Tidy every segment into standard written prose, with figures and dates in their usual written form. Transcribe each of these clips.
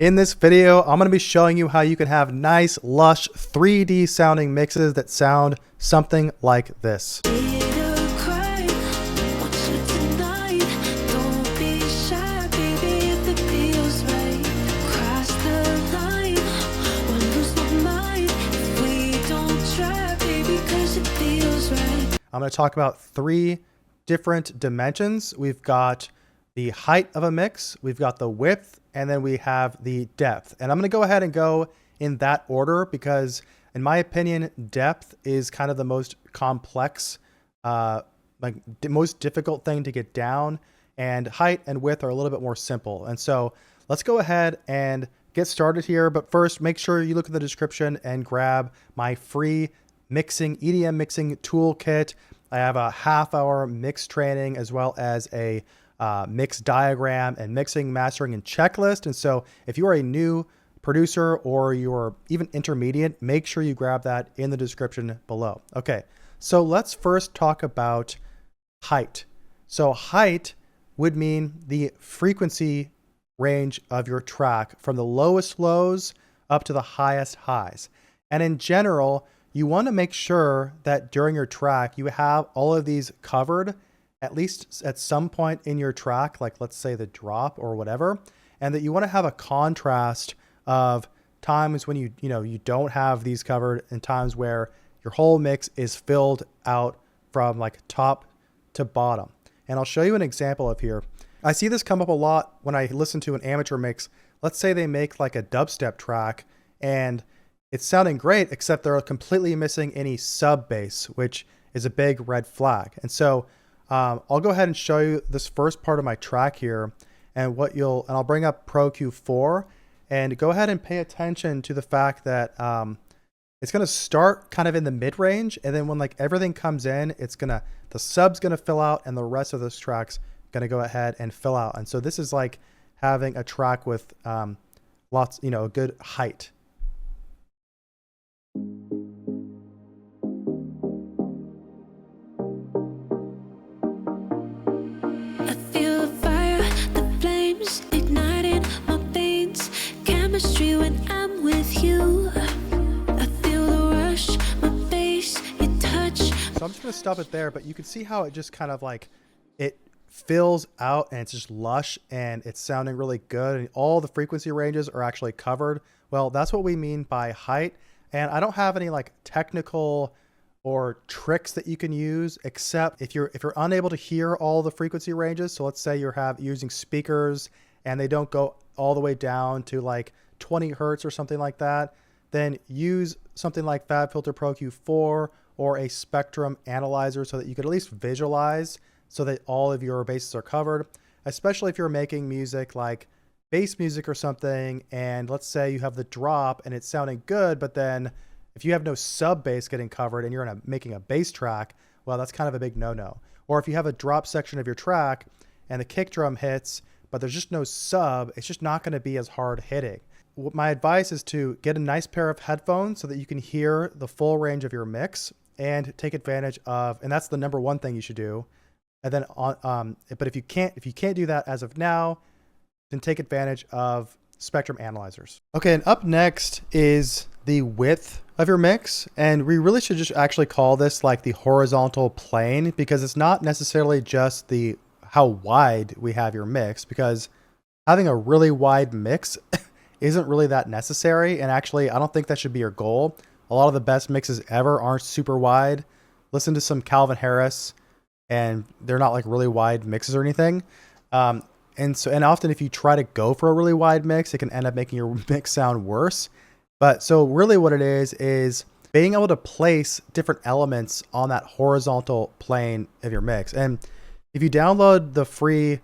In this video, I'm going to be showing you how you can have nice, lush, 3D sounding mixes that sound something like this. I'm going to talk about three different dimensions. We've got the height of a mix, we've got the width, and then we have the depth. And I'm going to go ahead and go in that order because, in my opinion, depth is kind of the most complex, most difficult thing to get down, and height and width are a little bit more simple. And so let's go ahead and get started here. But first, make sure you look at the description and grab my free EDM mixing toolkit. I have a half-hour mix training as well as a mix diagram and mixing, mastering, and checklist. And so if you are a new producer or you're even intermediate, make sure you grab that in the description below. Okay, so let's first talk about height. So height would mean the frequency range of your track from the lowest lows up to the highest highs. And in general, you want to make sure that during your track, you have all of these covered at least at some point in your track, like let's say the drop or whatever, and that you want to have a contrast of times when you don't have these covered and times where your whole mix is filled out from like top to bottom. And I'll show you an example of here. I see this come up a lot when I listen to an amateur mix. Let's say they make like a dubstep track and it's sounding great, except they're completely missing any sub bass, which is a big red flag. And so I'll go ahead and show you this first part of my track here, and I'll bring up Pro Q4 and go ahead and pay attention to the fact that it's going to start kind of in the mid range, and then when like everything comes in, the sub's going to fill out, and the rest of this track's going to go ahead and fill out. And so this is like having a track with lots, a good height. When I'm with you, I feel the rush, my face, your touch. So I'm just going to stop it there, but you can see how it just kind of like it fills out and it's just lush and it's sounding really good and all the frequency ranges are actually covered. Well, that's what we mean by height. And I don't have any like technical or tricks that you can use, except if you're unable to hear all the frequency ranges. So let's say you're using speakers and they don't go all the way down to like 20 hertz or something like that, then use something like FabFilter Pro Q4 or a spectrum analyzer so that you could at least visualize so that all of your bases are covered, especially if you're making music like bass music or something. And let's say you have the drop and it's sounding good, but then if you have no sub bass getting covered and you're making a bass track, well, that's kind of a big no-no. Or if you have a drop section of your track and the kick drum hits, but there's just no sub, it's just not going to be as hard hitting. My advice is to get a nice pair of headphones so that you can hear the full range of your mix and take advantage of, and that's the number one thing you should do. And then but if you can't do that as of now, then take advantage of spectrum analyzers. Okay, and up next is the width of your mix. And we really should just actually call this like the horizontal plane, because it's not necessarily just how wide we have your mix, because having a really wide mix isn't really that necessary. And actually, I don't think that should be your goal. A lot of the best mixes ever aren't super wide. Listen to some Calvin Harris and they're not like really wide mixes or anything. And often if you try to go for a really wide mix, it can end up making your mix sound worse. But so really what it is being able to place different elements on that horizontal plane of your mix. And if you download the free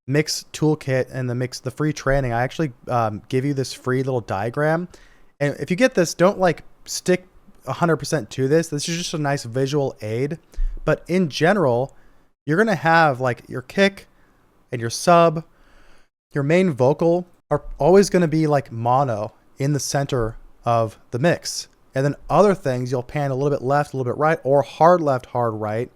mix toolkit and the free training, I actually give you this free little diagram. And if you get this, don't like stick 100% to this. This is just a nice visual aid. But in general, you're going to have like your kick and your sub, your main vocal are always going to be like mono in the center of the mix. And then other things, you'll pan a little bit left, a little bit right, or hard left, hard right.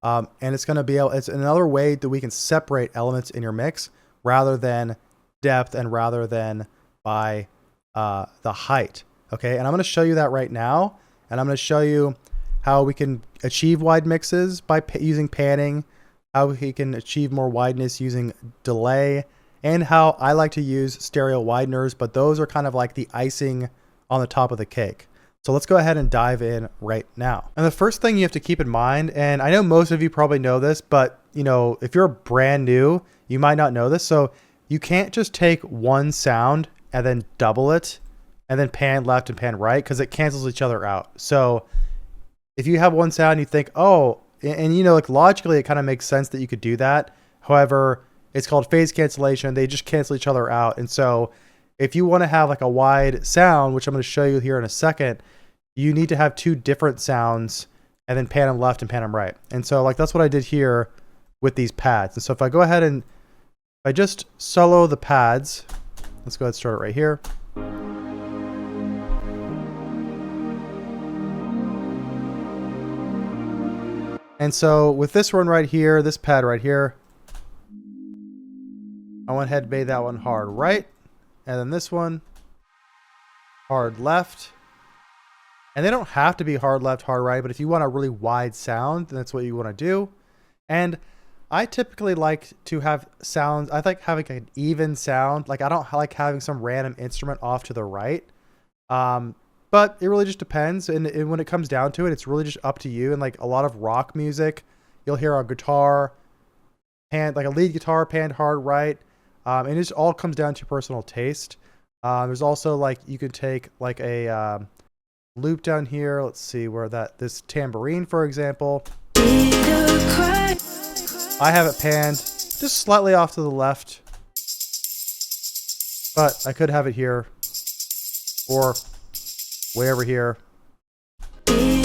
And it's another way that we can separate elements in your mix rather than depth and rather than by the height. Okay, and I'm going to show you that right now, and I'm going to show you how we can achieve wide mixes by using panning, how we can achieve more wideness using delay, and how I like to use stereo wideners, but those are kind of like the icing on the top of the cake. So let's go ahead and dive in right now. And the first thing you have to keep in mind, and I know most of you probably know this, but you know, if you're brand new, you might not know this. So you can't just take one sound and then double it and then pan left and pan right, because it cancels each other out. So if you have one sound, you think, oh, and you know, like logically, it kind of makes sense that you could do that. However, it's called phase cancellation. They just cancel each other out. And so if you want to have like a wide sound, which I'm going to show you here in a second, you need to have two different sounds and then pan them left and pan them right. And so like, that's what I did here with these pads. And so if I go ahead and if I just solo the pads, let's go ahead and start it right here. And so with this one right here, this pad right here, I went ahead and made that one hard right. And then this one, hard left. And they don't have to be hard left, hard right, but if you want a really wide sound, then that's what you want to do. And I typically like to have sounds, I like having an even sound. Like I don't like having some random instrument off to the right. But it really just depends. And when it comes down to it, it's really just up to you. And like a lot of rock music, you'll hear a guitar, like a lead guitar panned hard right. And it just all comes down to personal taste. There's also like, you could take like a loop down here. Let's see where this tambourine, for example, I have it panned just slightly off to the left, but I could have it here or way over here. It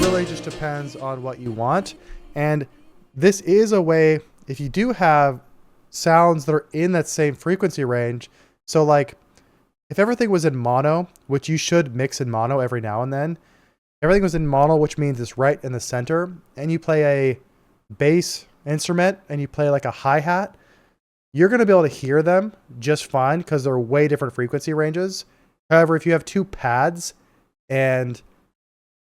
really just depends on what you want. And this is a way, if you do have sounds that are in that same frequency range. So like if everything was in mono, which you should mix in mono every now and then, everything was in mono, which means it's right in the center, and you play a bass instrument and you play like a hi-hat, you're going to be able to hear them just fine because they're way different frequency ranges. However, if you have two pads and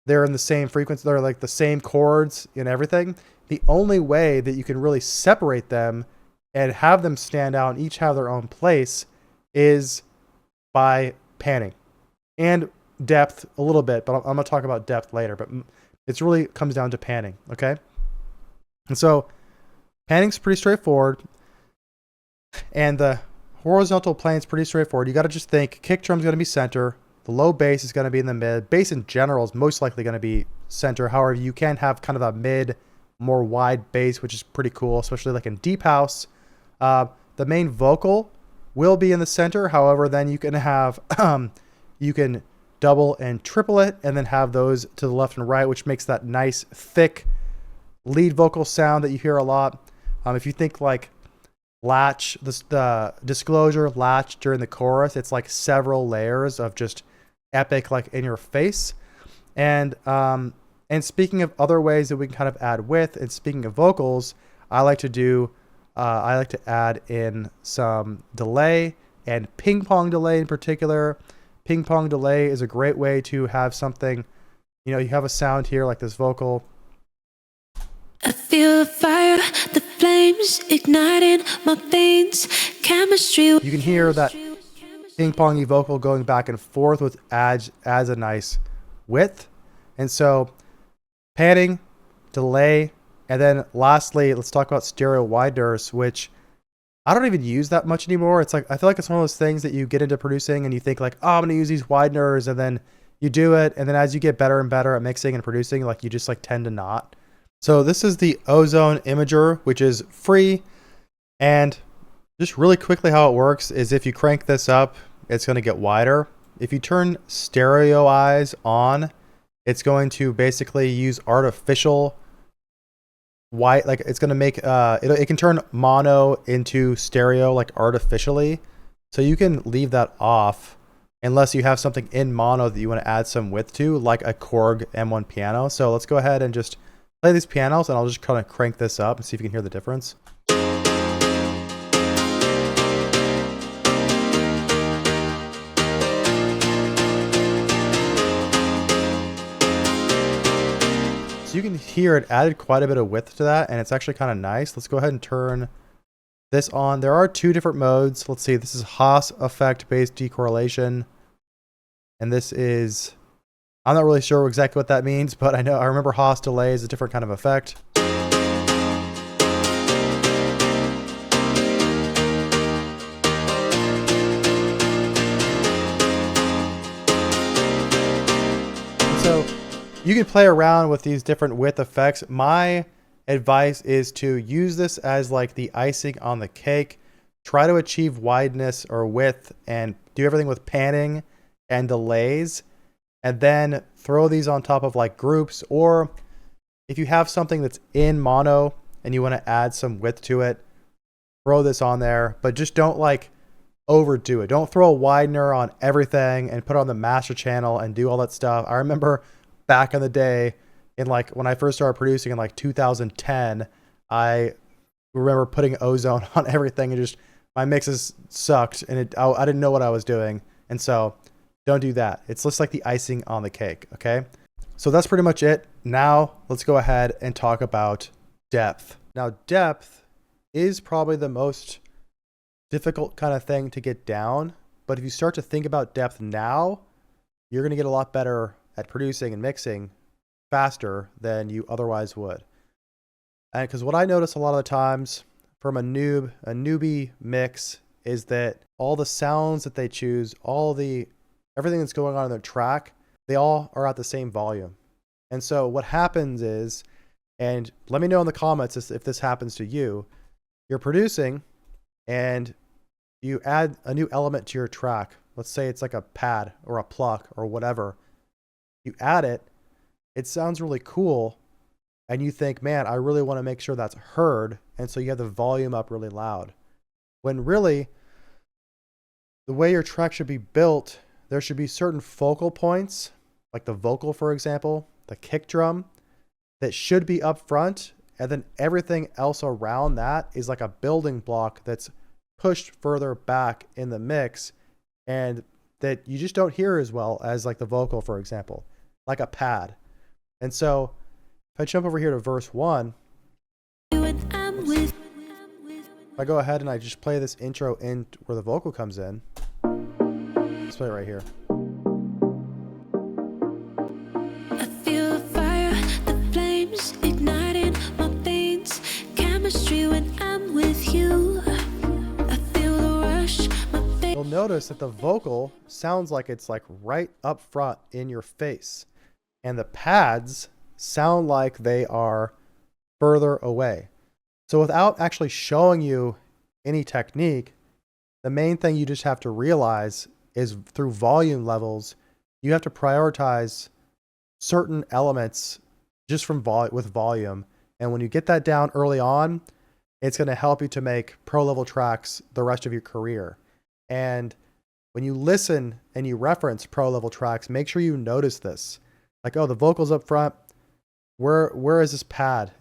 they're in the same frequency, they're like the same chords and everything, the only way that you can really separate them and have them stand out and each have their own place is by panning and depth a little bit, but I'm going to talk about depth later, but it's really comes down to panning. Okay. And so panning's pretty straightforward and the horizontal plane is pretty straightforward. You got to just think kick drum's going to be center. The low bass is going to be in the mid. Bass in general is most likely going to be center. However, you can have kind of a mid, more wide bass, which is pretty cool, especially like in deep house. The main vocal will be in the center. However, then you can have, you can double and triple it and then have those to the left and right, which makes that nice, thick lead vocal sound that you hear a lot. If you think like latch, the disclosure latch during the chorus, it's like several layers of just epic, like in your face. And speaking of other ways that we can kind of add width, and speaking of vocals, I like to add in some delay and ping pong delay in particular. Ping pong delay is a great way to have something, you know, you have a sound here like this vocal. I feel fire, the flames igniting my veins, chemistry. You can hear that ping pongy vocal going back and forth, which adds a nice width. And so panning, delay, and then lastly, let's talk about stereo wideners, which I don't even use that much anymore. It's like, I feel like it's one of those things that you get into producing and you think like, oh, I'm going to use these wideners, and then you do it. And then as you get better and better at mixing and producing, like you just like tend to not. So this is the Ozone Imager, which is free. And just really quickly how it works is if you crank this up, it's going to get wider. If you turn stereo eyes on, it's going to basically use artificial white, like it's going to make, it can turn mono into stereo like artificially. So you can leave that off unless you have something in mono that you want to add some width to, like a Korg M1 piano. So let's go ahead and just play these pianos, and I'll just kind of crank this up and see if you can hear the difference. So you can hear it added quite a bit of width to that, and it's actually kind of nice. Let's go ahead and turn this on. There are two different modes. Let's see. This is Haas effect based decorrelation, and this is, I'm not really sure exactly what that means, but I remember Haas delay is a different kind of effect. So you can play around with these different width effects. My advice is to use this as like the icing on the cake. Try to achieve wideness or width and do everything with panning and delays, and then throw these on top of like groups, or if you have something that's in mono and you want to add some width to it, throw this on there, but just don't like overdo it. Don't throw a widener on everything and put it on the master channel and do all that stuff. I remember back in the day, in like when I first started producing in like 2010, I remember putting ozone on everything, and just my mixes sucked, and I didn't know what I was doing. And so don't do that. It's just like the icing on the cake. Okay. So that's pretty much it. Now let's go ahead and talk about depth. Now depth is probably the most difficult kind of thing to get down, but if you start to think about depth now, you're going to get a lot better at producing and mixing faster than you otherwise would. And because what I notice a lot of the times from a newbie mix is that all the sounds that they choose, everything that's going on in their track, they all are at the same volume. And so what happens is, and let me know in the comments if this happens to you, you're producing and you add a new element to your track. Let's say it's like a pad or a pluck or whatever. You add it, it sounds really cool, and you think, man, I really want to make sure that's heard, and so you have the volume up really loud. When really, the way your track should be built, there should be certain focal points, like the vocal, for example, the kick drum, that should be up front, and then everything else around that is like a building block that's pushed further back in the mix, and that you just don't hear as well as like the vocal, for example, like a pad. And so if I jump over here to verse 1, if I go ahead and I just play this intro in where the vocal comes in, let's play it right here. I feel the fire, the flames igniting my veins. Chemistry when I'm with you. I feel the rush. You'll notice that the vocal sounds like it's like right up front in your face, and the pads sound like they are further away. So without actually showing you any technique, the main thing you just have to realize is through volume levels, you have to prioritize certain elements just from with volume. And when you get that down early on, it's going to help you to make pro level tracks the rest of your career. And when you listen and you reference pro level tracks, make sure you notice this. Like, oh, the vocal's up front. Where is this pad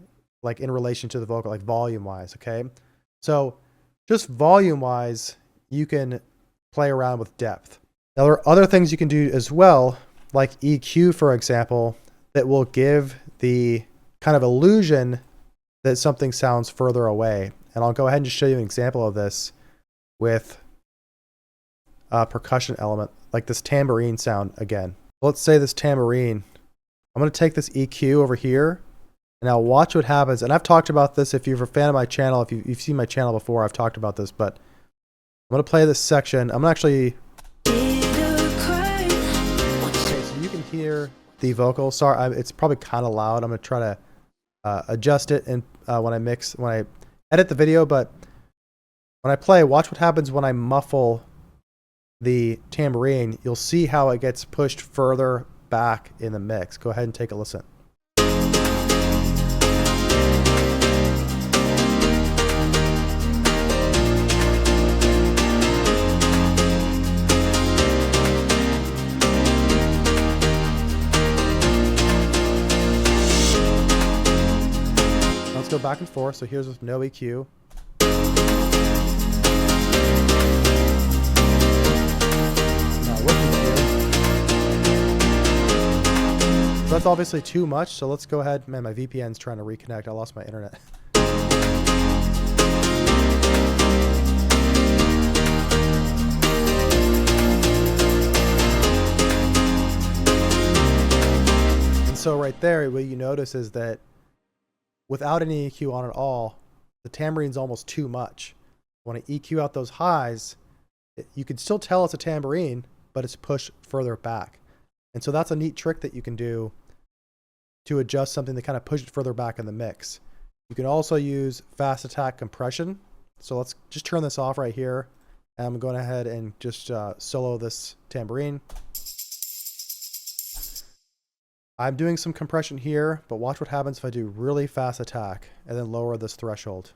like in relation to the vocal, like volume wise? Okay. So just volume wise, you can play around with depth. Now there are other things you can do as well, like EQ, for example, that will give the kind of illusion that something sounds further away. And I'll go ahead and just show you an example of this with a percussion element, like this tambourine sound again. Let's say this tambourine, I'm going to take this EQ over here, and now watch what happens. And I've talked about this. If you're a fan of my channel, if you've seen my channel before, I've talked about this, but I'm going to play this section. I'm actually, okay, so you can hear the vocal. Sorry, it's probably kind of loud. I'm going to try to adjust it and when I edit the video, but when I play, watch what happens when I muffle the tambourine. You'll see how it gets pushed further back in the mix. Go ahead and take a listen. back and forth. So here's with no EQ. So that's obviously too much. So let's go ahead. Man, my VPN's trying to reconnect. I lost my internet. And so right there, what you notice is that without any EQ on at all, the tambourine's almost too much. When I EQ out those highs, you can still tell it's a tambourine, but it's pushed further back. And so that's a neat trick that you can do to adjust something to kind of push it further back in the mix. You can also use fast attack compression. So let's just turn this off right here. And I'm going ahead and just solo this tambourine. I'm doing some compression here, but watch what happens if I do really fast attack and then lower this threshold.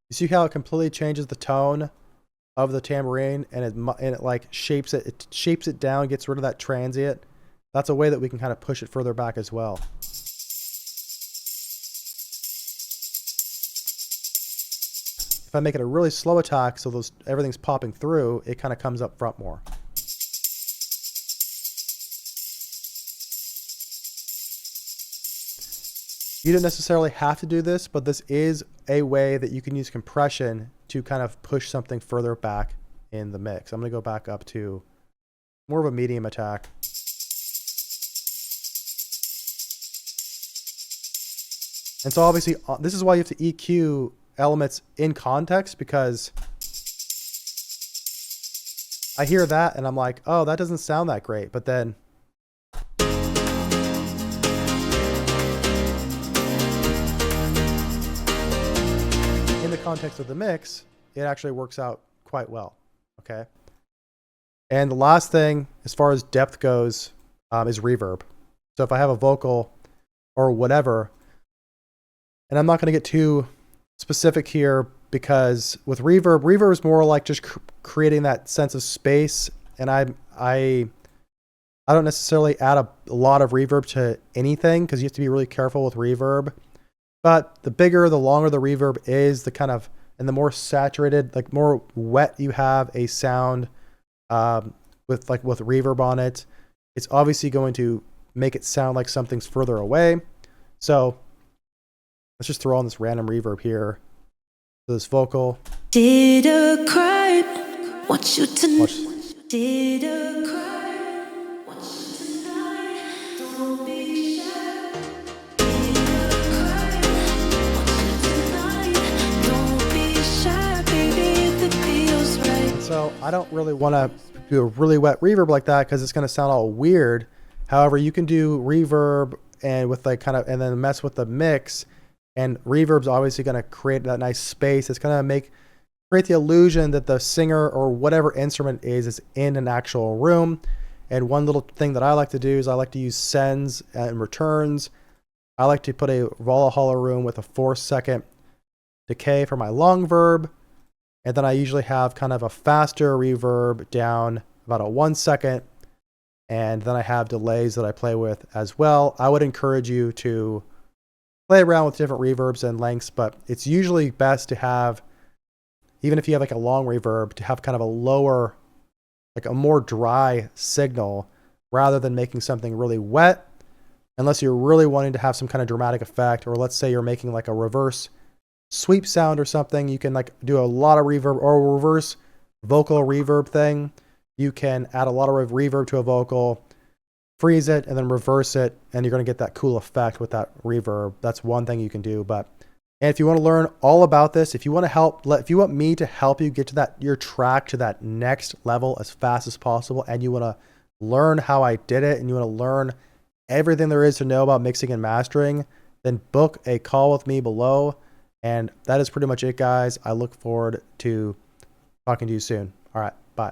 You see how it completely changes the tone of the tambourine, and it like shapes it down, gets rid of that transient. That's a way that we can kind of push it further back as well. If I make it a really slow attack, so everything's popping through, it kind of comes up front more. You don't necessarily have to do this, but this is a way that you can use compression to kind of push something further back in the mix. I'm going to go back up to more of a medium attack. And so obviously, this is why you have to EQ elements in context, because I hear that and I'm like, oh, that doesn't sound that great. But then in the context of the mix, it actually works out quite well. Okay. And the last thing, as far as depth goes, is reverb. So if I have a vocal or whatever, and I'm not going to get too specific here, because with reverb is more like just creating that sense of space. And I don't necessarily add a lot of reverb to anything, because you have to be really careful with reverb. But the bigger, the longer the reverb is, the kind of, and the more saturated, like more wet you have a sound with reverb on it, it's obviously going to make it sound like something's further away. So let's just throw on this random reverb here. So this vocal. Did a crime want you tonight? Did a crime want you tonight? Don't be shy. Did a crime want you tonight? Don't be shy, baby, if it feels right. So I don't really want to do a really wet reverb like that, because it's going to sound all weird. However, you can do reverb and with like kind of, and then mess with the mix. And reverb's obviously going to create that nice space. It's going to create the illusion that the singer or whatever instrument is in an actual room. And one little thing that I like to do is I like to use sends and returns. I like to put a Valhalla room with a 4-second decay for my long verb. And then I usually have kind of a faster reverb down about a 1 second. And then I have delays that I play with as well. I would encourage you to play around with different reverbs and lengths, but it's usually best to have, even if you have like a long reverb, to have kind of a lower, like a more dry signal rather than making something really wet, unless you're really wanting to have some kind of dramatic effect. Or let's say you're making like a reverse sweep sound or something, you can like do a lot of reverb, or a reverse vocal reverb thing. You can add a lot of reverb to a vocal, freeze it, and then reverse it, and you're going to get that cool effect with that reverb. That's one thing you can do. And if you want to learn all about this, if you want me to help you get to your track to that next level as fast as possible, and you want to learn how I did it, and you want to learn everything there is to know about mixing and mastering, then book a call with me below. And that is pretty much it, guys. I look forward to talking to you soon. All right, bye.